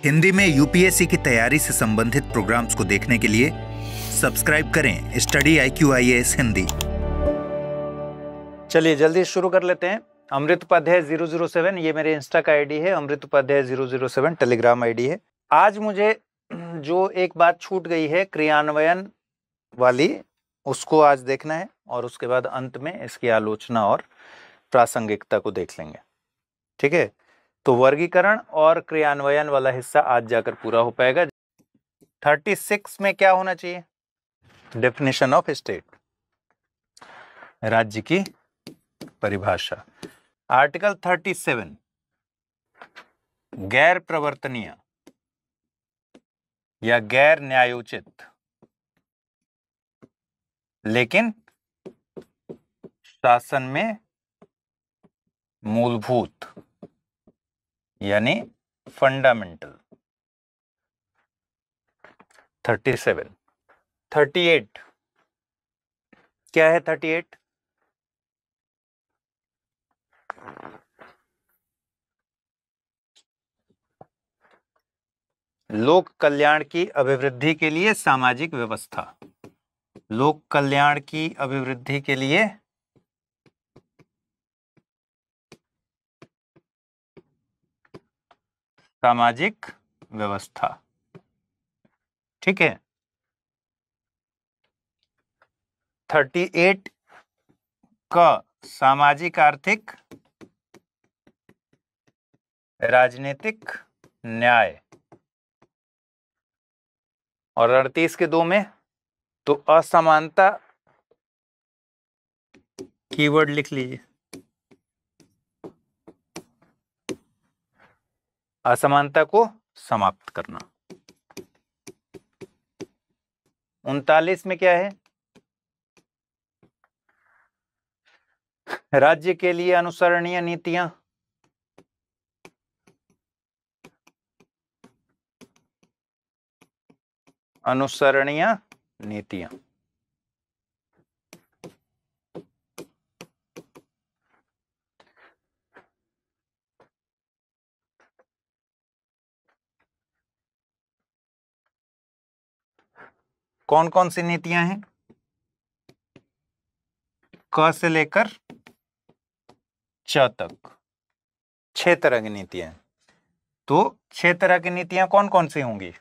हिंदी में यूपीएससी की तैयारी से संबंधित प्रोग्राम्स को देखने के लिए सब्सक्राइब करें स्टडी IQ IAS हिंदी। चलिए जल्दी शुरू कर लेते हैं। अमृत उपाध्याय 007 ये मेरे इंस्टा का आईडी है, अमृत उपाध्याय 007 टेलीग्राम आईडी है। आज मुझे जो एक बात छूट गई है क्रियान्वयन वाली, उसको आज देखना है और उसके बाद अंत में इसकी आलोचना और प्रासंगिकता को देख लेंगे। ठीक है, तो वर्गीकरण और क्रियान्वयन वाला हिस्सा आज जाकर पूरा हो पाएगा। 36 में क्या होना चाहिए? डेफिनेशन ऑफ स्टेट, राज्य की परिभाषा। आर्टिकल 37 गैर प्रवर्तनीय या गैर न्यायोचित लेकिन शासन में मूलभूत यानी फंडामेंटल। 37। 38 क्या है? 38 लोक कल्याण की अभिवृद्धि के लिए सामाजिक व्यवस्था। लोक कल्याण की अभिवृद्धि के लिए सामाजिक व्यवस्था। ठीक है। 38 का सामाजिक आर्थिक राजनीतिक न्याय और 38 के 2 में तो असमानता कीवर्ड लिख लीजिए। असमानता को समाप्त करना। 39 में क्या है? राज्य के लिए अनुसरणीय नीतियां। अनुसरणीय नीतियां। कौन कौन सी नीतियां हैं? क से लेकर च तक 6 तरह की नीतियां हैं। तो 6 तरह की नीतियां कौन कौन सी होंगी?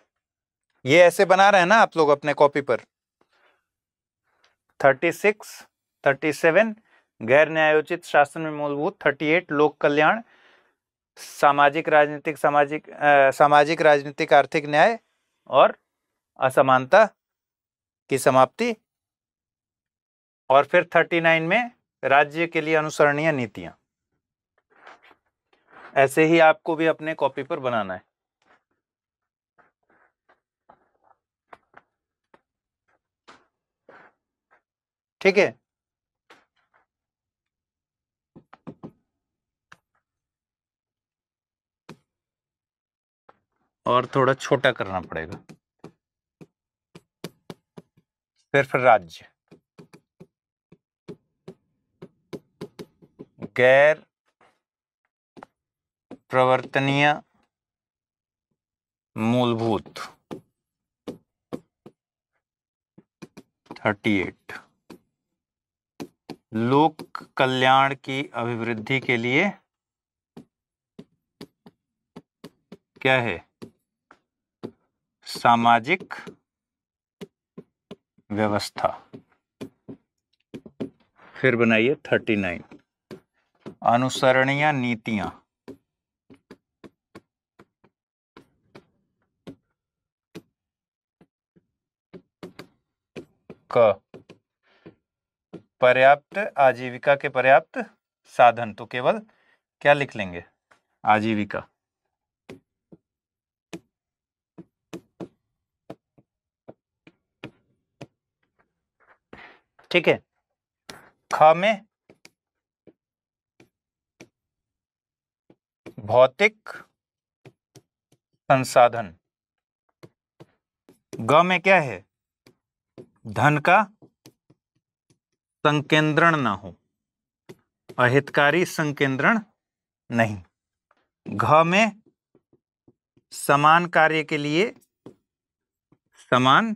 ये ऐसे बना रहे हैं ना आप लोग अपने कॉपी पर। 36, 37 गैर न्यायोचित शासन में मूलभूत, 38 लोक कल्याण, सामाजिक राजनीतिक आर्थिक न्याय और असमानता की समाप्ति, और फिर 39 में राज्य के लिए अनुसरणीय नीतियां। ऐसे ही आपको भी अपने कॉपी पर बनाना है। ठीक है। और थोड़ा छोटा करना पड़ेगा। सिर्फ राज्य, गैर प्रवर्तनीय मूलभूत 38 लोक कल्याण की अभिवृद्धि के लिए क्या है? सामाजिक व्यवस्था। फिर बनाइए 39 अनुसरणीय नीतियां। क पर्याप्त आजीविका के पर्याप्त साधन, तो केवल क्या लिख लेंगे? आजीविका। ठीक है। ख में भौतिक संसाधन। ग में क्या है? धन का संकेंद्रण ना हो, अहितकारी संकेंद्रण नहीं। घ में समान कार्य के लिए समान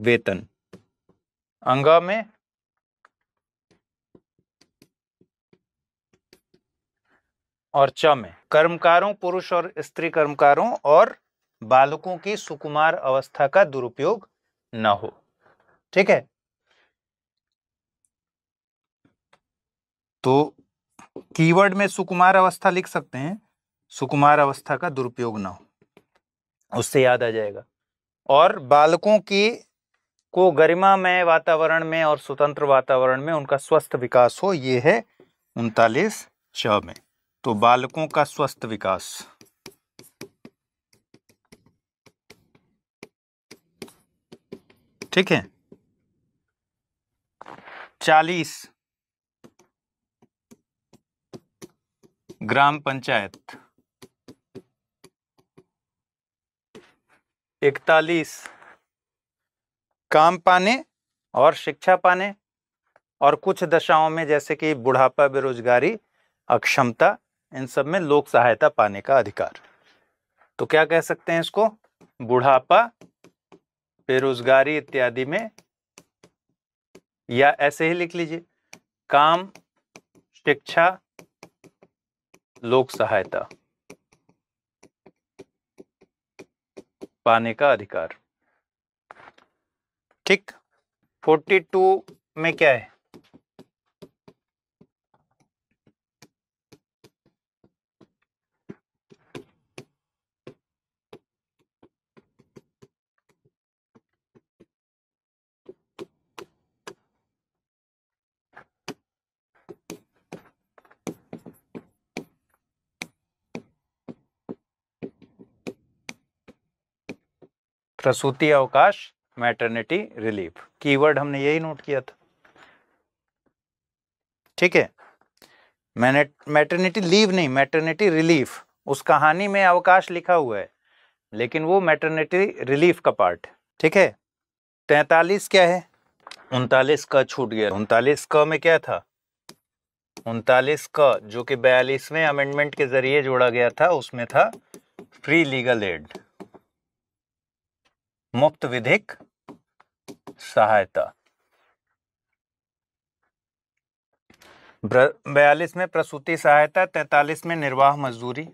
वेतन। अंग में और च में कर्मकारों, पुरुष और स्त्री कर्मकारों और बालकों की सुकुमार अवस्था का दुरुपयोग न हो। ठीक है, तो कीवर्ड में सुकुमार अवस्था लिख सकते हैं, सुकुमार अवस्था का दुरुपयोग न हो, उससे याद आ जाएगा। और बालकों की को गरिमामय वातावरण में और स्वतंत्र वातावरण में उनका स्वस्थ विकास हो, ये है 39 च में। तो बालकों का स्वस्थ विकास। ठीक है। 40 ग्राम पंचायत। 41 काम पाने और शिक्षा पाने और कुछ दशाओं में जैसे कि बुढ़ापा, बेरोजगारी, अक्षमता, इन सब में लोक सहायता पाने का अधिकार। तो क्या कह सकते हैं इसको? बुढ़ापा, बेरोजगारी इत्यादि में, या ऐसे ही लिख लीजिए काम, शिक्षा, लोक सहायता पाने का अधिकार। ठीक। 42 में क्या है? प्रसूति अवकाश, मैटरनिटी रिलीफ। कीवर्ड हमने यही नोट किया था। ठीक है, मैंने मैटरनिटी लीव नहीं, मैटरनिटी रिलीफ। उस कहानी में अवकाश लिखा हुआ है, लेकिन वो मैटरनिटी रिलीफ का पार्ट है। ठीक है। 43 क्या है? 39 का छूट गया। 39 का में क्या था? 39 का जो कि 42वें अमेंडमेंट के जरिए जोड़ा गया था, उसमें था फ्री लीगल एड, मुफ्त विधिक सहायता। 42 में प्रसूति सहायता, 43 में निर्वाह मजदूरी।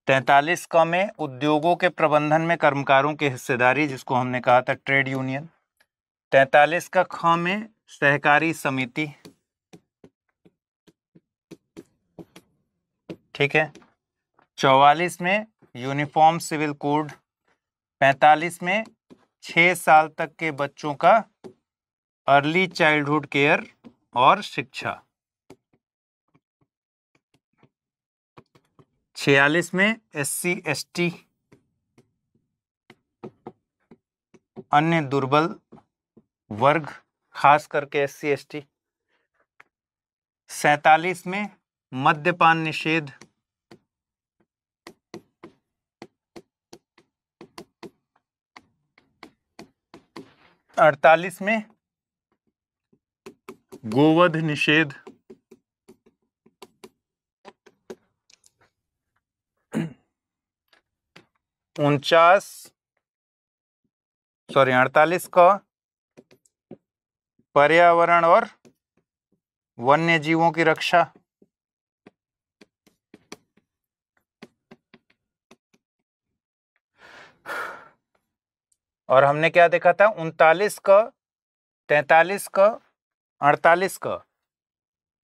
43 का में उद्योगों के प्रबंधन में कर्मकारों की हिस्सेदारी, जिसको हमने कहा था ट्रेड यूनियन। 43 का ख में सहकारी समिति। ठीक है। 44 में यूनिफॉर्म सिविल कोड। 45 में 6 साल तक के बच्चों का अर्ली चाइल्डहुड केयर और शिक्षा। 46 में SC ST अन्य दुर्बल वर्ग, खास करके SC ST। 47 में मद्यपान निषेध। 48 में गोवध निषेध। 48 का पर्यावरण और वन्य जीवों की रक्षा। और हमने क्या देखा था? 39 का, 43 का, 48 का,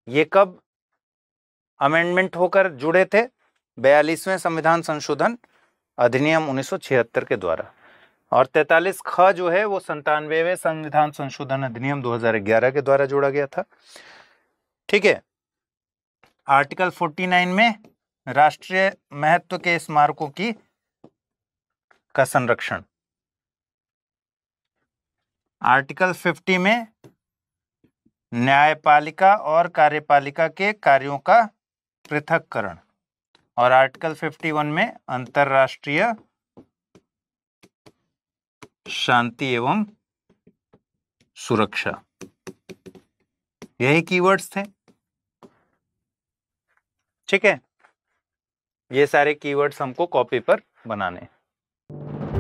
ये कब अमेंडमेंट होकर जुड़े थे? 42वें संविधान संशोधन अधिनियम 1976 के द्वारा। और 43 ख जो है वो 97वें संविधान संशोधन अधिनियम 2011 के द्वारा जोड़ा गया था। ठीक है। आर्टिकल 49 में राष्ट्रीय महत्व के स्मारकों का संरक्षण। आर्टिकल 50 में न्यायपालिका और कार्यपालिका के कार्यों का पृथक्करण। और आर्टिकल 51 में अंतरराष्ट्रीय शांति एवं सुरक्षा। यही कीवर्ड्स थे। ठीक है, ये सारे कीवर्ड्स हमको कॉपी पर बनाने।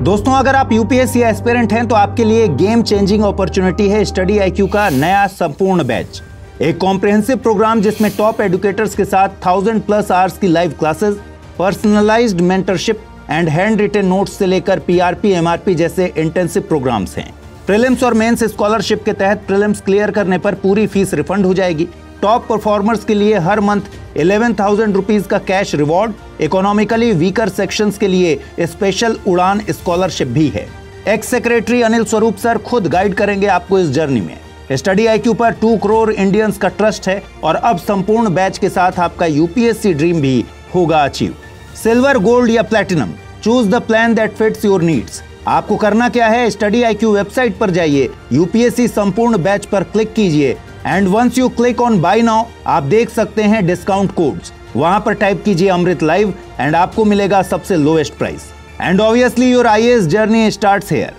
दोस्तों, अगर आप यूपीएससी एस्पिरेंट हैं तो आपके लिए गेम चेंजिंग अपॉर्चुनिटी है स्टडी आईक्यू का नया संपूर्ण बैच। एक कॉम्प्रिहेंसिव प्रोग्राम जिसमें टॉप एडुकेटर्स के साथ 1000+ आवर्स की live classes, personalised mentorship and handwritten notes से लेकर पीआरपी, एमआरपी जैसे इंटेंसिव प्रोग्राम्स हैं। प्रीलिम्स और मेंस स्कॉलरशिप के तहत प्रीलिम्स क्लियर करने पर पूरी फीस रिफंड हो जाएगी। टॉप परफॉर्मर्स के लिए हर मंथ 11,000 रुपीज का cash reward, economically weaker sections के लिए स्पेशल उड़ान स्कॉलरशिप भी है। X secretary Anil Swarup sir खुद गाइड करेंगे आपको इस जर्नी में। स्टडी आईक्यू पर 2 करोड़ इंडियंस का ट्रस्ट है और अब संपूर्ण बैच के साथ आपका यूपीएससी ड्रीम भी होगा अचीव। सिल्वर, गोल्ड या platinum, choose the plan that fits your needs. आपको करना क्या है, स्टडी आईक्यू वेबसाइट पर जाइए, यूपीएससी संपूर्ण बैच पर क्लिक कीजिए and once you click on buy now आप देख सकते हैं डिस्काउंट कोड्स। वहां पर टाइप कीजिए अमृत लाइव एंड आपको मिलेगा सबसे lowest price. And obviously your IAS journey starts here.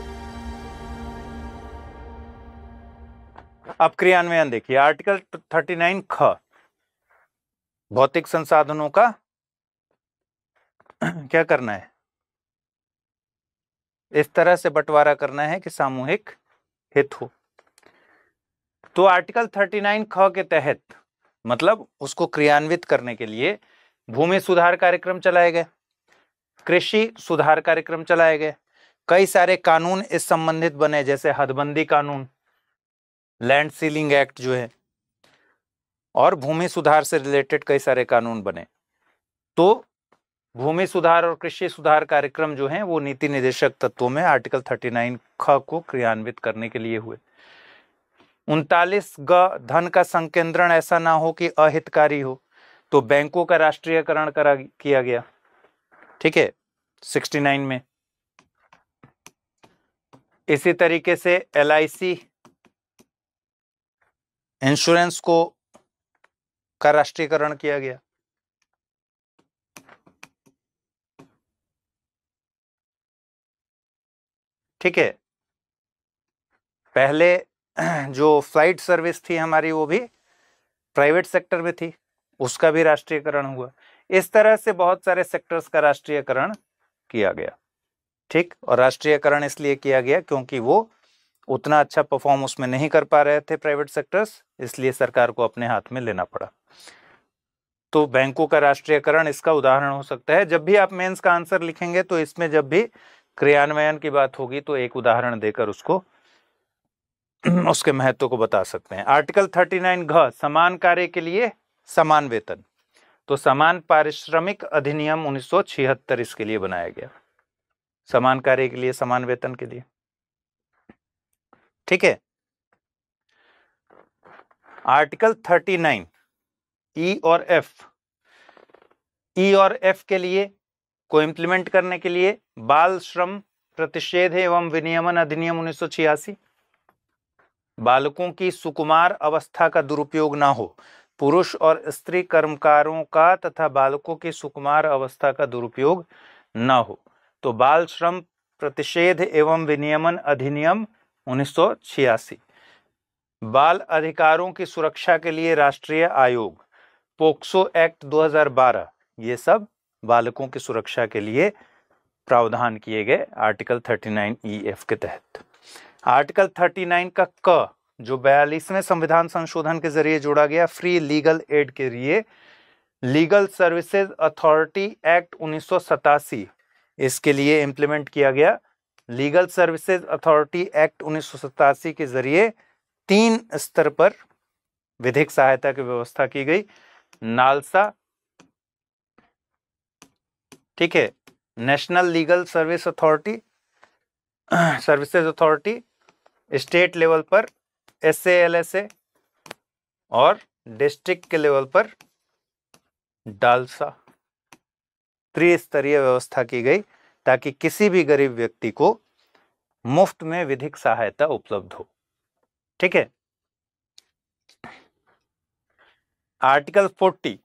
अब क्रियान्वयन देखिए, आर्टिकल 39 ख, भौतिक संसाधनों का क्या करना है, इस तरह से बंटवारा करना है कि सामूहिक हित हो। तो आर्टिकल 39 ख के तहत मतलब उसको क्रियान्वित करने के लिए भूमि सुधार कार्यक्रम चलाए गए, कृषि सुधार कार्यक्रम चलाए गए, कई सारे कानून इस संबंधित बने, जैसे हदबंदी कानून, लैंड सीलिंग एक्ट जो है, और भूमि सुधार से रिलेटेड कई सारे कानून बने। तो भूमि सुधार और कृषि सुधार कार्यक्रम जो हैं वो नीति निर्देशक तत्वों में आर्टिकल 39 ख को क्रियान्वित करने के लिए हुए। 39 ग, धन का संकेंद्रण ऐसा ना हो कि अहितकारी हो, तो बैंकों का राष्ट्रीयकरण किया गया, ठीक है, 69 में। इसी तरीके से LIC इंश्योरेंस को का राष्ट्रीयकरण किया गया। ठीक है, पहले जो फ्लाइट सर्विस थी हमारी वो भी प्राइवेट सेक्टर में थी, उसका भी राष्ट्रीयकरण हुआ। इस तरह से बहुत सारे सेक्टर्स का राष्ट्रीयकरण किया गया। ठीक, और राष्ट्रीयकरण इसलिए किया गया क्योंकि वो उतना अच्छा परफॉर्म उसमें नहीं कर पा रहे थे प्राइवेट सेक्टर्स, इसलिए सरकार को अपने हाथ में लेना पड़ा। तो बैंकों का राष्ट्रीयकरण इसका उदाहरण हो सकता है। जब भी आप मेंस का आंसर लिखेंगे तो इसमें जब भी क्रियान्वयन की बात होगी तो एक उदाहरण देकर उसको उसके महत्व को बता सकते हैं। आर्टिकल 39 घ, समान कार्य के लिए समान वेतन, तो समान पारिश्रमिक अधिनियम 1976 इसके लिए बनाया गया, समान कार्य के लिए समान वेतन के लिए। ठीक है, आर्टिकल 39 ई और एफ, ई और एफ के लिए को इम्प्लीमेंट करने के लिए बाल श्रम प्रतिषेध एवं विनियमन अधिनियम 1986, बालकों की सुकुमार अवस्था का दुरुपयोग ना हो, पुरुष और स्त्री कर्मकारों का तथा बालकों की सुकुमार अवस्था का दुरुपयोग ना हो, तो बाल श्रम प्रतिषेध एवं विनियमन अधिनियम 1986, बाल अधिकारों की सुरक्षा के लिए राष्ट्रीय आयोग, पोक्सो एक्ट 2012, ये सब बालकों की सुरक्षा के लिए प्रावधान किए गए आर्टिकल 39 EF के तहत। आर्टिकल 39 का क, जो 42वें संविधान संशोधन के जरिए जोड़ा गया, फ्री लीगल एड के लिए लीगल सर्विसेज अथॉरिटी एक्ट 1987, इसके लिए इंप्लीमेंट किया गया। लीगल सर्विसेज अथॉरिटी एक्ट 1987 के जरिए 3 स्तर पर विधिक सहायता की व्यवस्था की गई। नालसा, ठीक है, national legal service authority, services authority, state level पर SALSA और डिस्ट्रिक्ट के लेवल पर डालसा, त्रिस्तरीय व्यवस्था की गई ताकि किसी भी गरीब व्यक्ति को मुफ्त में विधिक सहायता उपलब्ध हो। ठीक है, आर्टिकल 40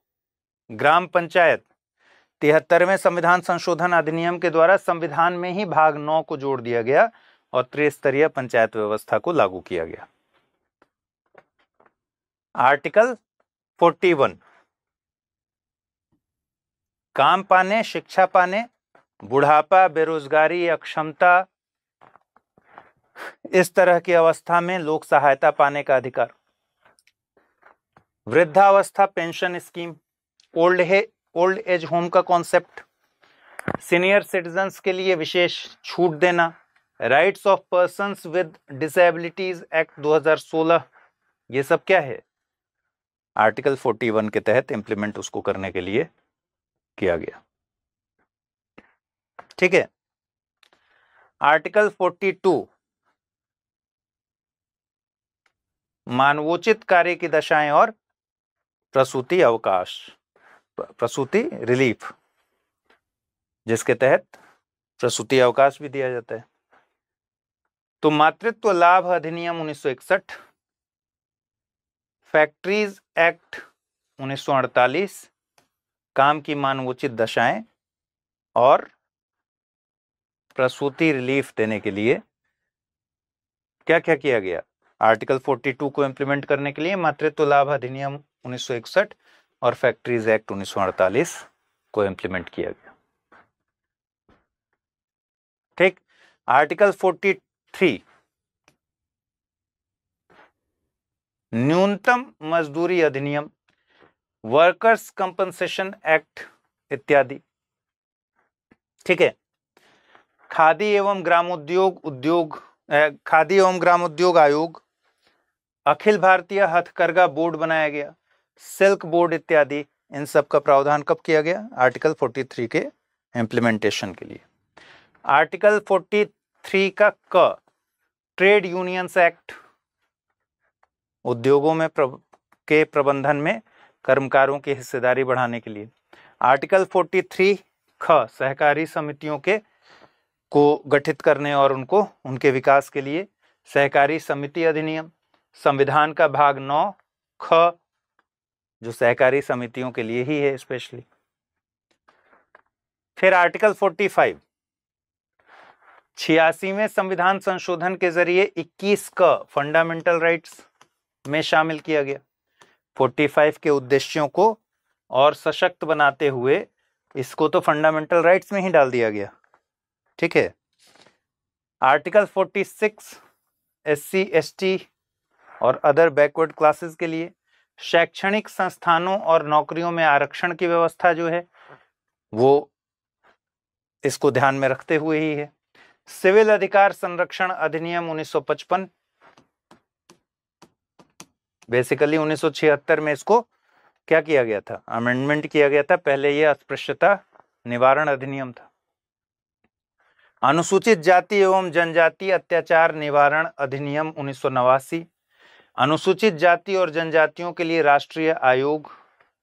ग्राम पंचायत, 73वें संविधान संशोधन अधिनियम के द्वारा संविधान में ही भाग 9 को जोड़ दिया गया और त्रिस्तरीय पंचायत व्यवस्था को लागू किया गया। आर्टिकल 41 काम पाने, शिक्षा पाने, बुढ़ापा, बेरोजगारी, अक्षमता, इस तरह की अवस्था में लोक सहायता पाने का अधिकार। वृद्धावस्था pension scheme, old age home का कॉन्सेप्ट, सीनियर सिटीजन्स के लिए विशेष छूट देना, rights of persons with disabilities act 2016, ये सब क्या है? आर्टिकल 41 के तहत इंप्लीमेंट उसको करने के लिए किया गया। ठीक है। आर्टिकल 42, मानवोचित कार्य की दशाएं और प्रसूति अवकाश, प्रसूति रिलीफ, जिसके तहत प्रसूति अवकाश भी दिया जाता है। तो मातृत्व लाभ अधिनियम 1961, फैक्ट्रीज एक्ट 1948, काम की मानवोचित दशाएं और प्रसूति रिलीफ देने के लिए क्या क्या किया गया? आर्टिकल 42 को इंप्लीमेंट करने के लिए मातृत्व लाभ अधिनियम 1961 और फैक्ट्रीज एक्ट 1948 को इंप्लीमेंट किया गया। ठीक। आर्टिकल 43, न्यूनतम मजदूरी अधिनियम, वर्कर्स कंपनसेशन एक्ट इत्यादि। ठीक है। खादी एवं ग्रामोद्योग आयोग, अखिल भारतीय हथकरघा बोर्ड बनाया गया, सिल्क बोर्ड इत्यादि, इन सब का प्रावधान कब किया गया? आर्टिकल 43 के इम्प्लीमेंटेशन के लिए। आर्टिकल 43 का क, ट्रेड यूनियंस एक्ट, उद्योगों में के प्रबंधन में कर्मकारों की हिस्सेदारी बढ़ाने के लिए। आर्टिकल 43 ख, सहकारी समितियों को गठित करने और उनके विकास के लिए सहकारी समिति अधिनियम। संविधान का भाग 9 ख, जो सहकारी समितियों के लिए ही है स्पेशली। फिर आर्टिकल 45, 86वें संविधान संशोधन के जरिए 21 क फंडामेंटल राइट्स में शामिल किया गया। 45 के उद्देश्यों को और सशक्त बनाते हुए इसको तो फंडामेंटल राइट्स में ही डाल दिया गया। ठीक है। आर्टिकल 46, SC ST और अदर बैकवर्ड क्लासेस के लिए शैक्षणिक संस्थानों और नौकरियों में आरक्षण की व्यवस्था जो है वो इसको ध्यान में रखते हुए ही है। सिविल अधिकार संरक्षण अधिनियम 1955, बेसिकली 1976 में इसको क्या किया गया था? अमेंडमेंट किया गया था। पहले ये अस्पृश्यता निवारण अधिनियम था। अनुसूचित जाति एवं जनजाति अत्याचार निवारण अधिनियम 1989, अनुसूचित जाति और जनजातियों के लिए राष्ट्रीय आयोग,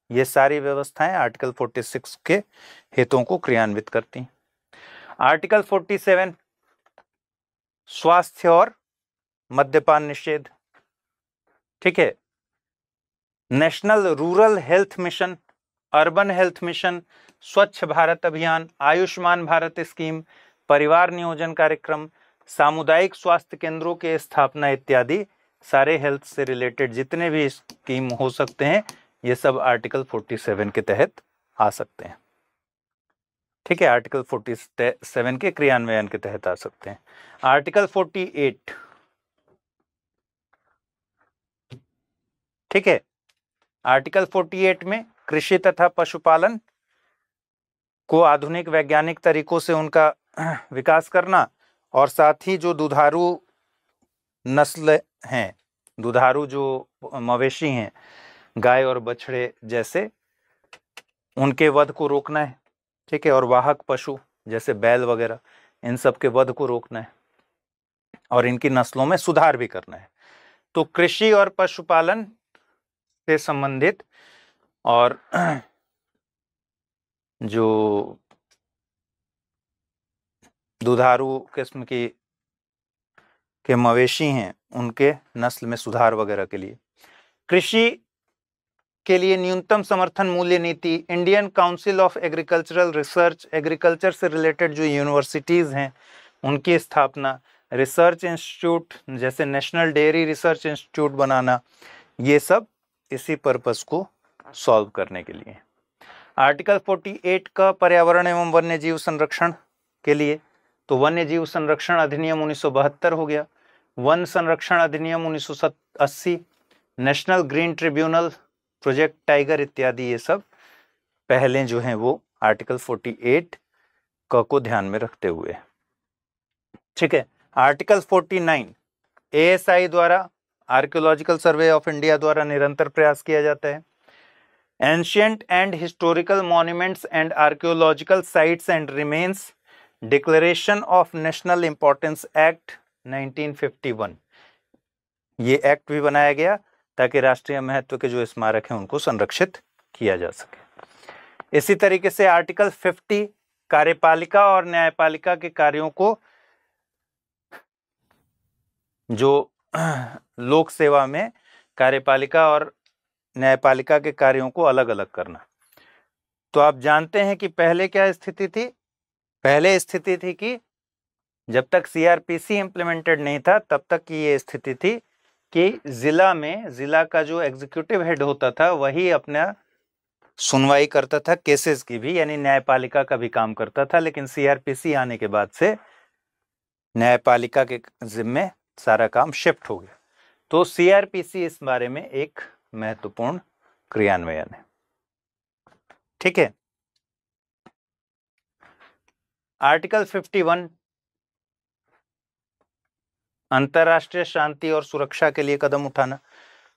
ये सारी व्यवस्थाएं आर्टिकल 46 के हितों को क्रियान्वित करती हैं। आर्टिकल 47, स्वास्थ्य और मद्यपान निषेध। ठीक है। National rural health mission, urban health mission, स्वच्छ भारत अभियान, आयुष्मान भारत स्कीम, परिवार नियोजन कार्यक्रम, सामुदायिक स्वास्थ्य केंद्रों के स्थापना इत्यादि सारे हेल्थ से रिलेटेड जितने भी स्कीम हो सकते हैं ये सब आर्टिकल 47 के तहत आ सकते हैं। ठीक है। आर्टिकल 47 के क्रियान्वयन के तहत आ सकते हैं। आर्टिकल 48, ठीक है। आर्टिकल 48 में कृषि तथा पशुपालन को आधुनिक वैज्ञानिक तरीकों से उनका विकास करना और साथ ही जो दुधारू नस्ल हैं, दुधारू जो मवेशी हैं, गाय और बछड़े जैसे, उनके वध को रोकना है। ठीक है। और वाहक पशु जैसे बैल वगैरह, इन सब के वध को रोकना है और इनकी नस्लों में सुधार भी करना है। तो कृषि और पशुपालन से संबंधित और जो दुधारू किस्म के मवेशी हैं उनके नस्ल में सुधार वगैरह के लिए, कृषि के लिए न्यूनतम समर्थन मूल्य नीति, Indian council of agricultural research, agriculture से रिलेटेड जो यूनिवर्सिटीज़ हैं उनकी स्थापना, रिसर्च इंस्टीट्यूट जैसे नेशनल डेयरी रिसर्च इंस्टीट्यूट बनाना, ये सब इसी पर्पस को सॉल्व करने के लिए। आर्टिकल 48 का पर्यावरण एवं वन्य जीव संरक्षण के लिए, तो वन्य जीव संरक्षण अधिनियम 1972 हो गया, वन संरक्षण अधिनियम 1980, national green tribunal, project tiger इत्यादि, ये सब पहले जो हैं वो आर्टिकल 48 को ध्यान में रखते हुए। ठीक है। आर्टिकल 49 ASI द्वारा, आर्कियोलॉजिकल सर्वे ऑफ इंडिया द्वारा निरंतर प्रयास किया जाता है। Ancient and historical monuments and archaeological sites and remains, declaration of national importance act 1951, ये एक्ट भी बनाया गया ताकि राष्ट्रीय महत्व के जो स्मारक हैं उनको संरक्षित किया जा सके। इसी तरीके से आर्टिकल 50 कार्यपालिका और न्यायपालिका के कार्यों को, जो लोक सेवा में कार्यपालिका और न्यायपालिका के कार्यों को अलग अलग करना। तो आप जानते हैं कि पहले क्या स्थिति थी? पहले स्थिति थी कि जब तक CRPC इम्प्लीमेंटेड नहीं था तब तक की ये स्थिति थी कि जिला का जो एग्जीक्यूटिव हेड होता था वही अपना सुनवाई करता था केसेस की भी, यानी न्यायपालिका का भी काम करता था। लेकिन CRPC आने के बाद से न्यायपालिका के जिम्मे सारा काम शिफ्ट हो गया। तो CRPC इस बारे में एक महत्वपूर्ण क्रियान्वयन है। ठीक है। आर्टिकल 51 अंतर्राष्ट्रीय शांति और सुरक्षा के लिए कदम उठाना।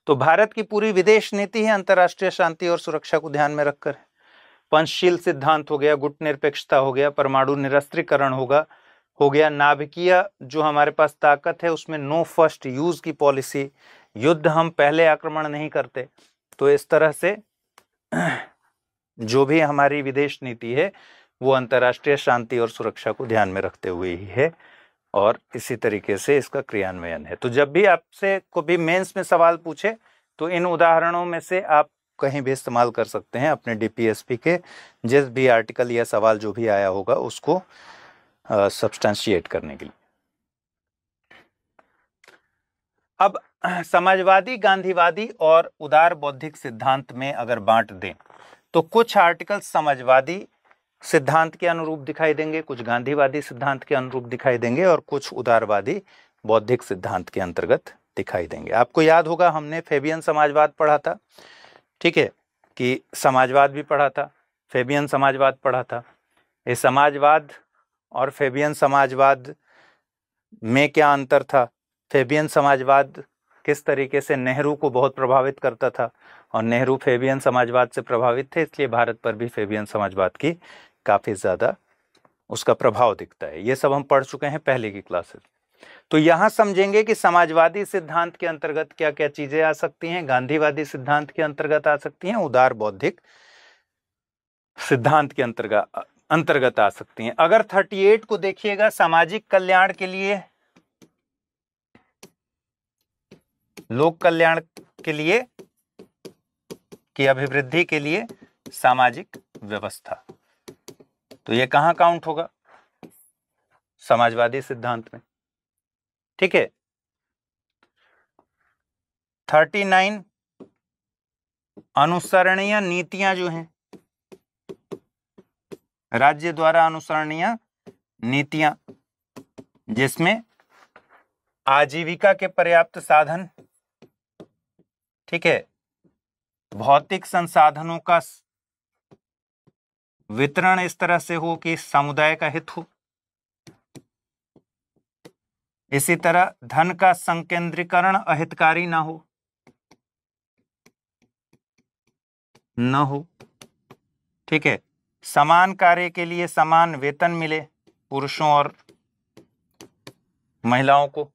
तो भारत की पूरी विदेश नीति है अंतर्राष्ट्रीय शांति और सुरक्षा को ध्यान में रखकर। पंचशील सिद्धांत हो गया, गुट निरपेक्षता हो गया, परमाणु निरस्त्रीकरण हो गया, नाभिकीय जो हमारे पास ताकत है उसमें नो फर्स्ट यूज की पॉलिसी, युद्ध हम पहले आक्रमण नहीं करते। तो इस तरह से जो भी हमारी विदेश नीति है वो अंतर्राष्ट्रीय शांति और सुरक्षा को ध्यान में रखते हुए ही है और इसी तरीके से इसका क्रियान्वयन है। तो जब भी आपसे को भी मेंस में सवाल पूछे तो इन उदाहरणों में से आप कहीं भी इस्तेमाल कर सकते हैं अपने DPSP के जिस भी आर्टिकल या सवाल जो भी आया होगा उसको सब्सटेंशिएट करने के लिए। अब समाजवादी, गांधीवादी और उदार बौद्धिक सिद्धांत में अगर बांट दें तो कुछ आर्टिकल समाजवादी सिद्धांत के अनुरूप दिखाई देंगे, कुछ गांधीवादी सिद्धांत के अनुरूप दिखाई देंगे और कुछ उदारवादी बौद्धिक सिद्धांत के अंतर्गत दिखाई देंगे। आपको याद होगा हमने फेबियन समाजवाद पढ़ा था, ठीक है, कि समाजवाद भी पढ़ा था, फेबियन समाजवाद पढ़ा था। ये समाजवाद और फेबियन समाजवाद में क्या अंतर था? फेबियन समाजवाद किस तरीके से नेहरू को बहुत प्रभावित करता था और नेहरू फेबियन समाजवाद से प्रभावित थे, इसलिए भारत पर भी फेबियन समाजवाद की काफ़ी ज़्यादा उसका प्रभाव दिखता है। ये सब हम पढ़ चुके हैं पहले की क्लासेस। तो यहाँ समझेंगे कि समाजवादी सिद्धांत के अंतर्गत क्या क्या चीज़ें आ सकती हैं, गांधीवादी सिद्धांत के अंतर्गत आ सकती हैं, उदार बौद्धिक सिद्धांत के अंतर्गत आ सकती हैं। अगर 38 को देखिएगा, सामाजिक कल्याण के लिए, लोक कल्याण के लिए की अभिवृद्धि के लिए सामाजिक व्यवस्था, तो ये कहां काउंट होगा? समाजवादी सिद्धांत में। ठीक है। 39 अनुसरणीय नीतियां जो हैं, राज्य द्वारा अनुसरणीय नीतियां, जिसमें आजीविका के पर्याप्त साधन, ठीक है, भौतिक संसाधनों का वितरण इस तरह से हो कि समुदाय का हित हो, इसी तरह धन का संकेंद्रीकरण अहितकारी ना हो, ठीक है, समान कार्य के लिए समान वेतन मिले पुरुषों और महिलाओं को,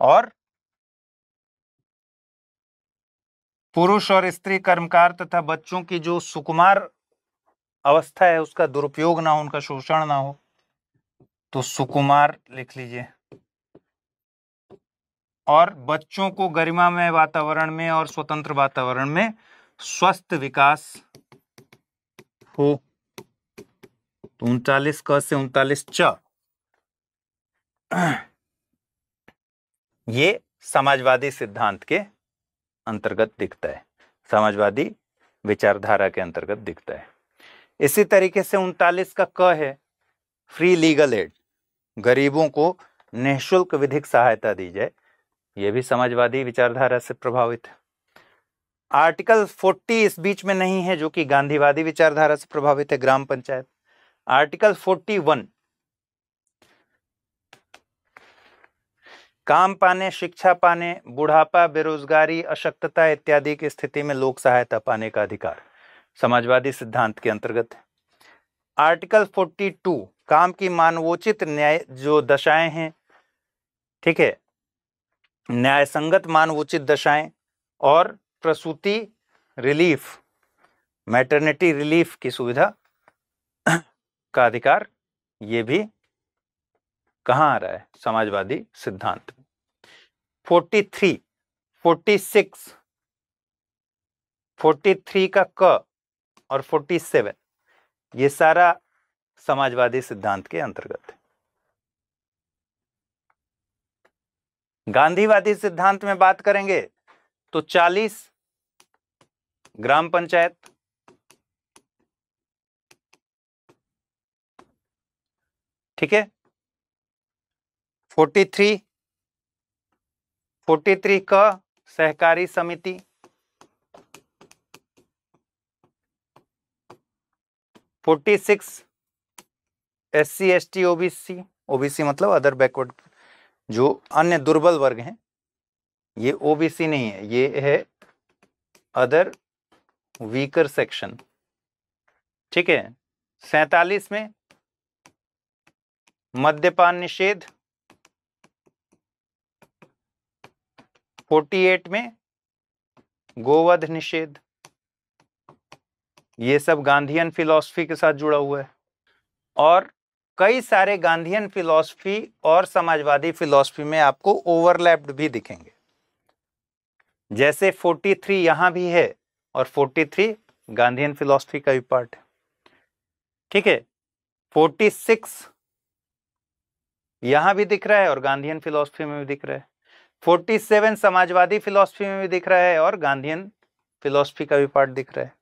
और पुरुष और स्त्री कर्मकार तथा बच्चों की जो सुकुमार अवस्था है उसका दुरुपयोग ना हो, उनका शोषण ना हो, तो सुकुमार लिख लीजिए, और बच्चों को गरिमामय वातावरण में और स्वतंत्र वातावरण में स्वस्थ विकास हो। तो 39 क से 39 च ये समाजवादी सिद्धांत के अंतर्गत दिखता है। समाजवादी विचारधारा के अंतर्गत दिखता है। इसी तरीके से 39 का क है, फ्री लीगल एड, गरीबों को निःशुल्क विधिक सहायता दी जाए, यह भी समाजवादी विचारधारा से प्रभावित है। आर्टिकल 40 इस बीच में नहीं है, जो कि गांधीवादी विचारधारा से प्रभावित है, ग्राम पंचायत। आर्टिकल 41, काम पाने, शिक्षा पाने, बुढ़ापा, बेरोजगारी, अशक्तता इत्यादि की स्थिति में लोक सहायता पाने का अधिकार, समाजवादी सिद्धांत के अंतर्गत है। आर्टिकल 42, काम की मानवोचित न्याय जो दशाएं हैं, ठीक है, न्याय संगत मानवोचित दशाएं और प्रसूति रिलीफ, मैटरनिटी रिलीफ की सुविधा का अधिकार, ये भी कहाँ आ रहा है? समाजवादी सिद्धांत। 43, 46, 43 का क और 47, ये सारा समाजवादी सिद्धांत के अंतर्गत है। गांधीवादी सिद्धांत में बात करेंगे तो 40 ग्राम पंचायत, ठीक है, 43 का सहकारी समिति, 46 SC ST OBC, OBC मतलब अदर बैकवर्ड, जो अन्य दुर्बल वर्ग हैं, ये OBC नहीं है, ये है अदर वीकर सेक्शन, ठीक है। 47 में मद्यपान निषेध, 48 में गोवध निषेध, ये सब गांधीयन फिलॉसफी के साथ जुड़ा हुआ है। और कई सारे गांधीयन फिलॉसफी और समाजवादी फिलॉसफी में आपको ओवरलैप्ड भी दिखेंगे, जैसे 43 यहां भी है और 43 गांधीयन फिलॉसफी का भी पार्ट है, ठीक है। 46 यहां भी दिख रहा है और गांधीयन फिलॉसफी में भी दिख रहा है। 47 समाजवादी फिलॉसफी में भी दिख रहा है और गांधीयन फिलॉसफी का भी पार्ट दिख रहा है।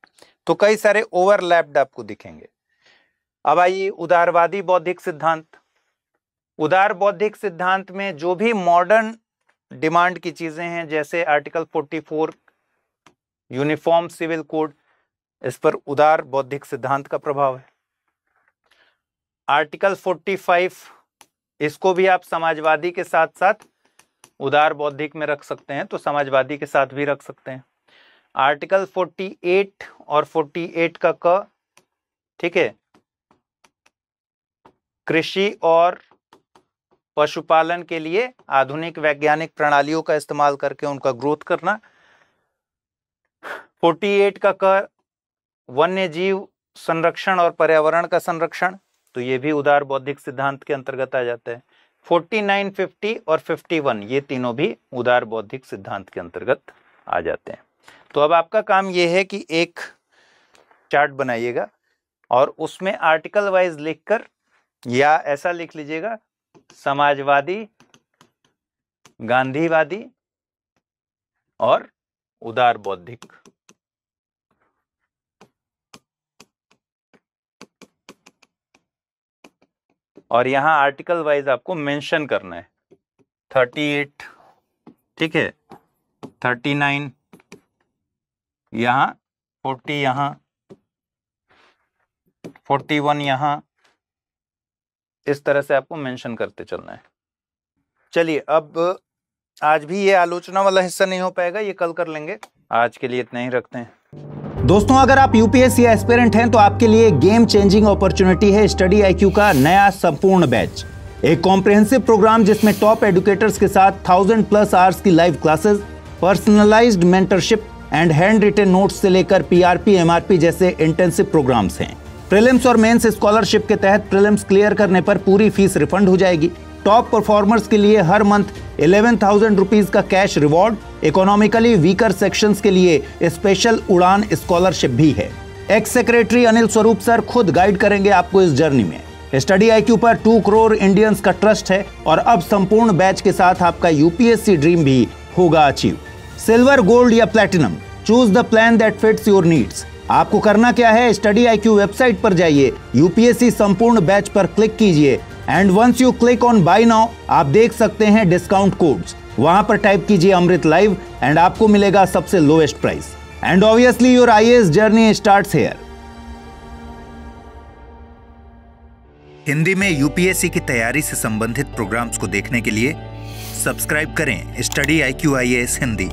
तो कई सारे ओवरलैप्ड आपको दिखेंगे। अब आइए उदारवादी बौद्धिक सिद्धांत। उदार बौद्धिक सिद्धांत में जो भी मॉडर्न डिमांड की चीजें हैं, जैसे आर्टिकल 44 यूनिफॉर्म सिविल कोड, इस पर उदार बौद्धिक सिद्धांत का प्रभाव है। आर्टिकल 45, इसको भी आप समाजवादी के साथ साथ उदार बौद्धिक में रख सकते हैं, तो समाजवादी के साथ भी रख सकते हैं। आर्टिकल 48 और 48 का क, ठीक है, कृषि और पशुपालन के लिए आधुनिक वैज्ञानिक प्रणालियों का इस्तेमाल करके उनका ग्रोथ करना। 48 का क, वन्य जीव संरक्षण और पर्यावरण का संरक्षण, तो ये भी उदार बौद्धिक सिद्धांत के अंतर्गत आ जाता है। 49, 50 और 51 ये तीनों भी उदार बौद्धिक सिद्धांत के अंतर्गत आ जाते हैं। तो अब आपका काम ये है कि एक चार्ट बनाइएगा और उसमें आर्टिकल वाइज लिखकर, या ऐसा लिख लीजिएगा, समाजवादी, गांधीवादी और उदार बौद्धिक। और यहां आर्टिकल वाइज आपको मेंशन करना है। 38, ठीक है, 39 यहां, 40 यहां, 41 यहां, इस तरह से आपको मेंशन करते चलना है। चलिए, अब आज भी ये आलोचना वाला हिस्सा नहीं हो पाएगा, ये कल कर लेंगे। आज के लिए इतना ही रखते हैं। दोस्तों, अगर आप यूपीएससी एस्पिरेंट हैं तो आपके लिए गेम चेंजिंग अपॉर्चुनिटी है स्टडी IQ का नया संपूर्ण बैच। एक कॉम्प्रिहेंसिव प्रोग्राम जिसमें टॉप एडुकेटर्स के साथ 1000+ आवर्स की live classes, personalised mentorship and handwritten notes से लेकर PRP, MRP जैसे इंटेंसिव प्रोग्राम्स हैं। प्रीलिम्स और मेंस स्कॉलरशिप के तहत प्रीलिम्स क्लियर करने पर पूरी फीस रिफंड हो जाएगी। टॉप परफॉर्मर्स के लिए हर मंथ 11,000 रुपीज का cash reward. Economically weaker sections के लिए स्पेशल उड़ान स्कॉलरशिप भी है। X secretary Anil Swarup sir खुद गाइड करेंगे आपको इस जर्नी में। स्टडी IQ पर 2 करोड़ इंडियंस का ट्रस्ट है और अब संपूर्ण बैच के साथ आपका यूपीएससी ड्रीम भी होगा अचीव। सिल्वर, गोल्ड या platinum, choose the plan that fits your needs. आपको करना क्या है, स्टडी IQ वेबसाइट पर जाइए, यूपीएससी संपूर्ण बैच पर क्लिक कीजिए and once you click on buy now आप देख सकते हैं डिस्काउंट कोड्स। वहां पर टाइप कीजिए अमृत लाइव एंड आपको मिलेगा सबसे lowest price and obviously your IAS journey starts here. Hindi में यूपीएससी की तैयारी से संबंधित प्रोग्राम्स को देखने के लिए सब्सक्राइब करें स्टडी IQ IAS हिंदी।